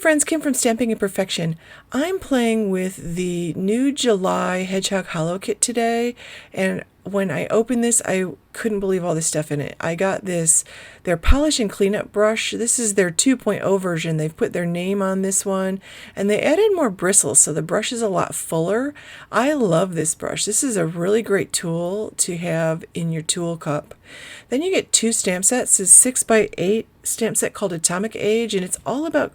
friends, Kim from Stamping Imperfection. I'm playing with the new July Hedgehog Hollow Kit today, and when I opened this, I couldn't believe all the stuff in it. I got their polish and cleanup brush. This is their 2.0 version. They've put their name on this one, and they added more bristles, so the brush is a lot fuller. I love this brush. This is a really great tool to have in your tool cup. Then you get two stamp sets. It's 6x8 stamp set called Atomic Age, and it's all about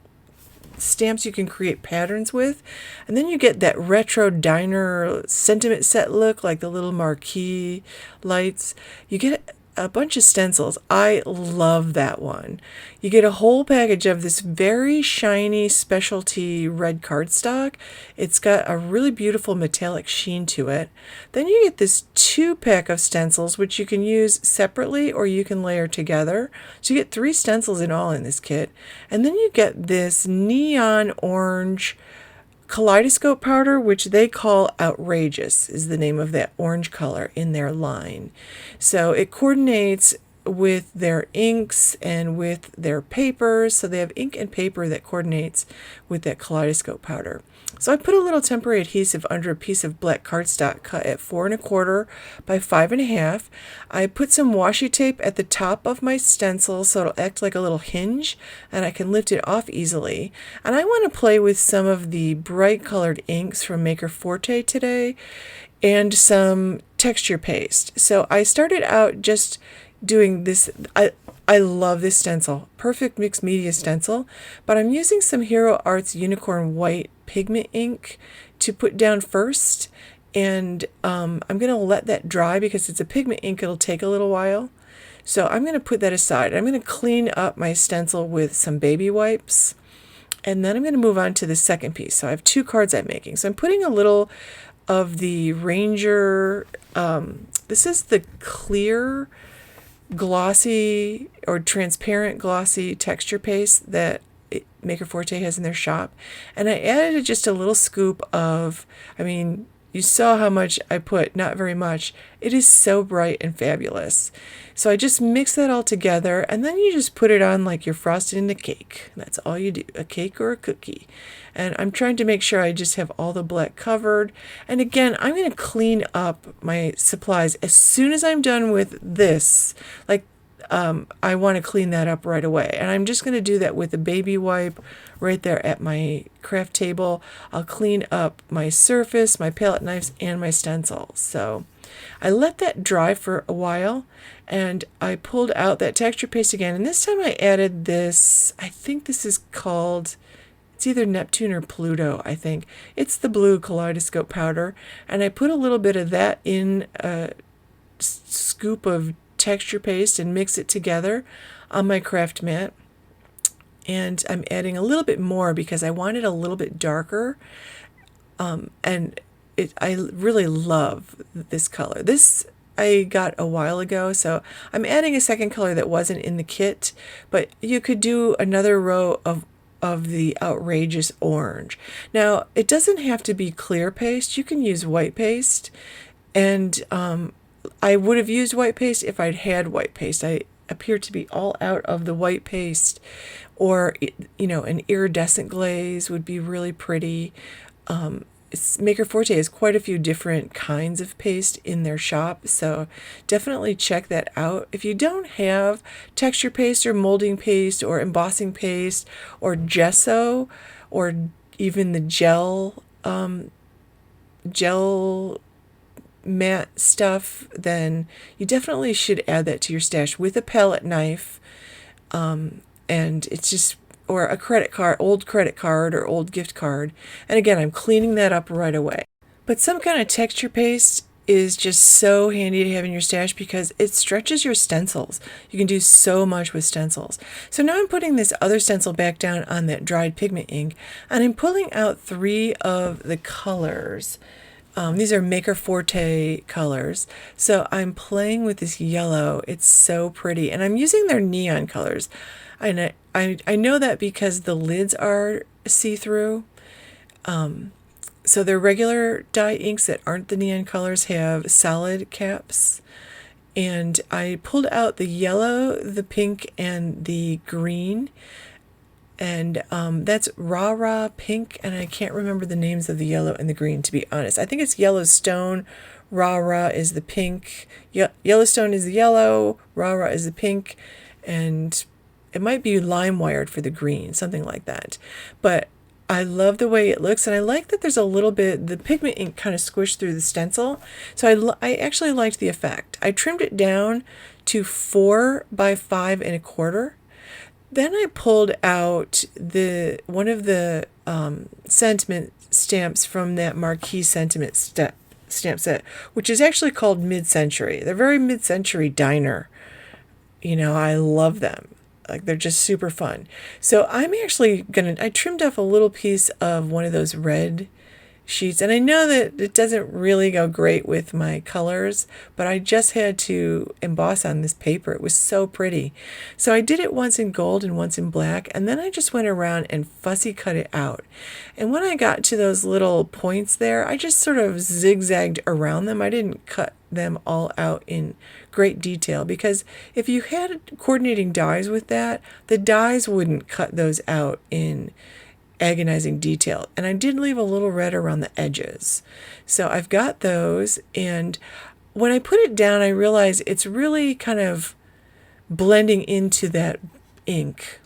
stamps you can create patterns with. And then you get that retro diner sentiment set look, like the little marquee lights. You get a bunch of stencils. I love that one. You get a whole package of this very shiny specialty red cardstock. It's got a really beautiful metallic sheen to it. Then you get this 2-pack of stencils, which you can use separately or you can layer together. So you get 3 stencils in all in this kit. And then you get this neon orange Kaleidoscope Powder, which they call Outrageous, is the name of that orange color in their line. So it coordinates with their inks and with their papers. So they have ink and paper that coordinates with that Kaleidoscope Powder. So I put a little temporary adhesive under a piece of black cardstock cut at 4 1/4 by 5 1/2. I put some washi tape at the top of my stencil so it'll act like a little hinge and I can lift it off easily. And I want to play with some of the bright colored inks from Maker Forte today and some texture paste. So I started out just doing this. I love this stencil, perfect mixed media stencil, but I'm using some Hero Arts Unicorn White pigment ink to put down first, and I'm going to let that dry because it's a pigment ink. It'll take a little while, so I'm going to put that aside. I'm going to clean up my stencil with some baby wipes, and then I'm going to move on to the second piece. So I have 2 cards I'm making. So I'm putting a little of the Ranger, this is the clear glossy or transparent glossy texture paste that Maker Forte has in their shop, and I added just a little scoop of, you saw how much I put, not very much. It is so bright and fabulous. So I just mix that all together, and then you just put it on like you're frosting a cake. That's all you do, a cake or a cookie. And I'm trying to make sure I just have all the black covered. And again, I'm going to clean up my supplies as soon as I'm done with this. I want to clean that up right away. And I'm just going to do that with a baby wipe right there at my craft table. I'll clean up my surface, my palette knives, and my stencil. So I let that dry for a while, and I pulled out that texture paste again. And this time I added this, I think this is called, it's either Neptune or Pluto, I think. It's the blue Kaleidoscope Powder. And I put a little bit of that in a scoop of texture paste and mix it together on my craft mat. And I'm adding a little bit more because I want it a little bit darker. I really love this color. This I got a while ago, so I'm adding a second color that wasn't in the kit, but you could do another row of the Outrageous Orange. Now, it doesn't have to be clear paste. You can use white paste, and I would have used white paste if I'd had white paste. I appear to be all out of the white paste, or an iridescent glaze would be really pretty. Maker Forte has quite a few different kinds of paste in their shop, so definitely check that out. If you don't have texture paste or molding paste or embossing paste or gesso or even the gel matte stuff, then you definitely should add that to your stash with a palette knife, and it's just, or a credit card, old credit card or old gift card. And again, I'm cleaning that up right away. But some kind of texture paste is just so handy to have in your stash because it stretches your stencils. You can do so much with stencils. So now I'm putting this other stencil back down on that dried pigment ink, and I'm pulling out 3 of the colors. These are Maker Forte colors. So I'm playing with this yellow. It's so pretty. And I'm using their neon colors. And I know that because the lids are see-through. So their regular dye inks that aren't the neon colors have solid caps. And I pulled out the yellow, the pink, and the green And that's Rah Pink, and I can't remember the names of the yellow and the green, to be honest. I think it's Yellowstone. Rah is the pink. Yellowstone is the yellow. Rah is the pink. And it might be lime wired for the green, something like that. But I love the way it looks, and I like that there's a little bit, the pigment ink kind of squished through the stencil. So I actually liked the effect. I trimmed it down to 4 by 5 1/4. Then I pulled out one of the sentiment stamps from that Marquee Sentiment stamp set, which is actually called Mid-Century. They're very mid-century diner. I love them. Like, they're just super fun. So I'm actually I trimmed off a little piece of one of those red sheets, and I know that it doesn't really go great with my colors, but I just had to emboss on this paper. It was so pretty. So I did it once in gold and once in black, and then I just went around and fussy cut it out. And when I got to those little points there, I just sort of zigzagged around them. I didn't cut them all out in great detail, because if you had coordinating dies with that, the dies wouldn't cut those out in agonizing detail. And I did leave a little red around the edges. So I've got those, and when I put it down, I realized it's really kind of blending into that ink.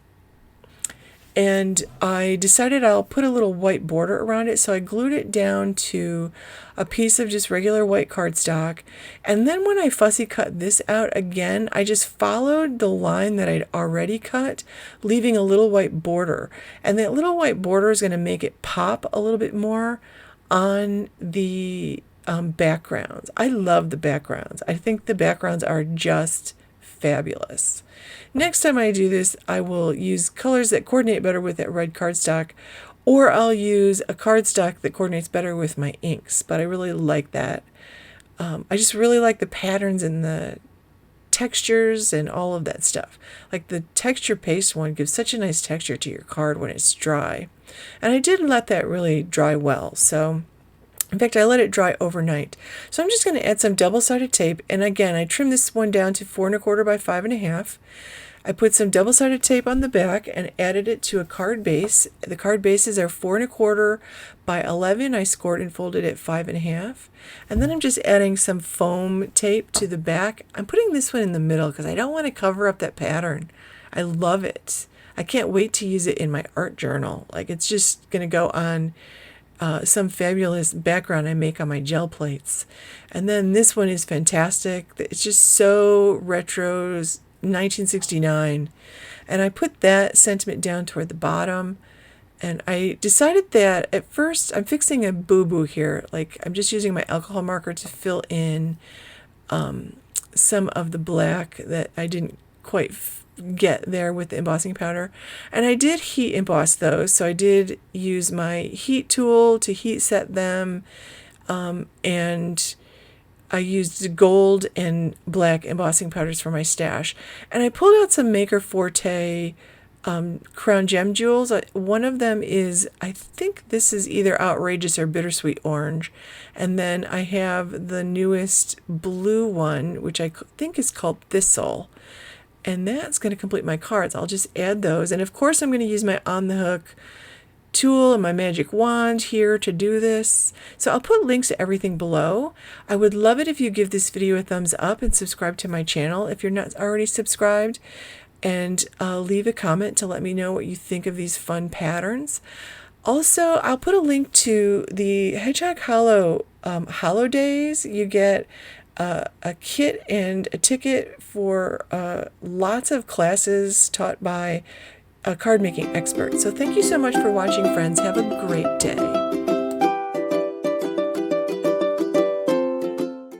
And I decided I'll put a little white border around it, so I glued it down to a piece of just regular white cardstock. And then when I fussy cut this out again, I just followed the line that I'd already cut, leaving a little white border. And that little white border is going to make it pop a little bit more on the backgrounds. I love the backgrounds. I think the backgrounds are just fabulous. Next time I do this, I will use colors that coordinate better with that red cardstock, or I'll use a cardstock that coordinates better with my inks, but I really like that. I just really like the patterns and the textures and all of that stuff. Like the texture paste one gives such a nice texture to your card when it's dry. And I did let that really dry well, so in fact, I let it dry overnight. So I'm just going to add some double-sided tape. And again, I trimmed this one down to 4 1/4 by 5 1/2. I put some double-sided tape on the back and added it to a card base. The card bases are 4 1/4 by 11. I scored and folded it 5 1/2. And then I'm just adding some foam tape to the back. I'm putting this one in the middle because I don't want to cover up that pattern. I love it. I can't wait to use it in my art journal. Like, it's just going to go on some fabulous background I make on my gel plates. And then this one is fantastic. It's just so retro, 1969. And I put that sentiment down toward the bottom. And I decided that at first I'm fixing a boo-boo here. Like, I'm just using my alcohol marker to fill in some of the black that I didn't quite get there with the embossing powder. And I did heat emboss those, so I did use my heat tool to heat set them, and I used gold and black embossing powders for my stash. And I pulled out some Maker Forte crown gem jewels. One of them is, I think this is either outrageous or bittersweet orange, and then I have the newest blue one, which I think is called Thistle. And that's going to complete my cards. I'll just add those. And of course, I'm going to use my on the hook tool and my magic wand here to do this. So I'll put links to everything below. I would love it if you give this video a thumbs up and subscribe to my channel if you're not already subscribed. And leave a comment to let me know what you think of these fun patterns. Also, I'll put a link to the Hedgehog Hollow Days. You get a kit and a ticket for lots of classes taught by card making experts. So thank you so much for watching, friends. Have a great day.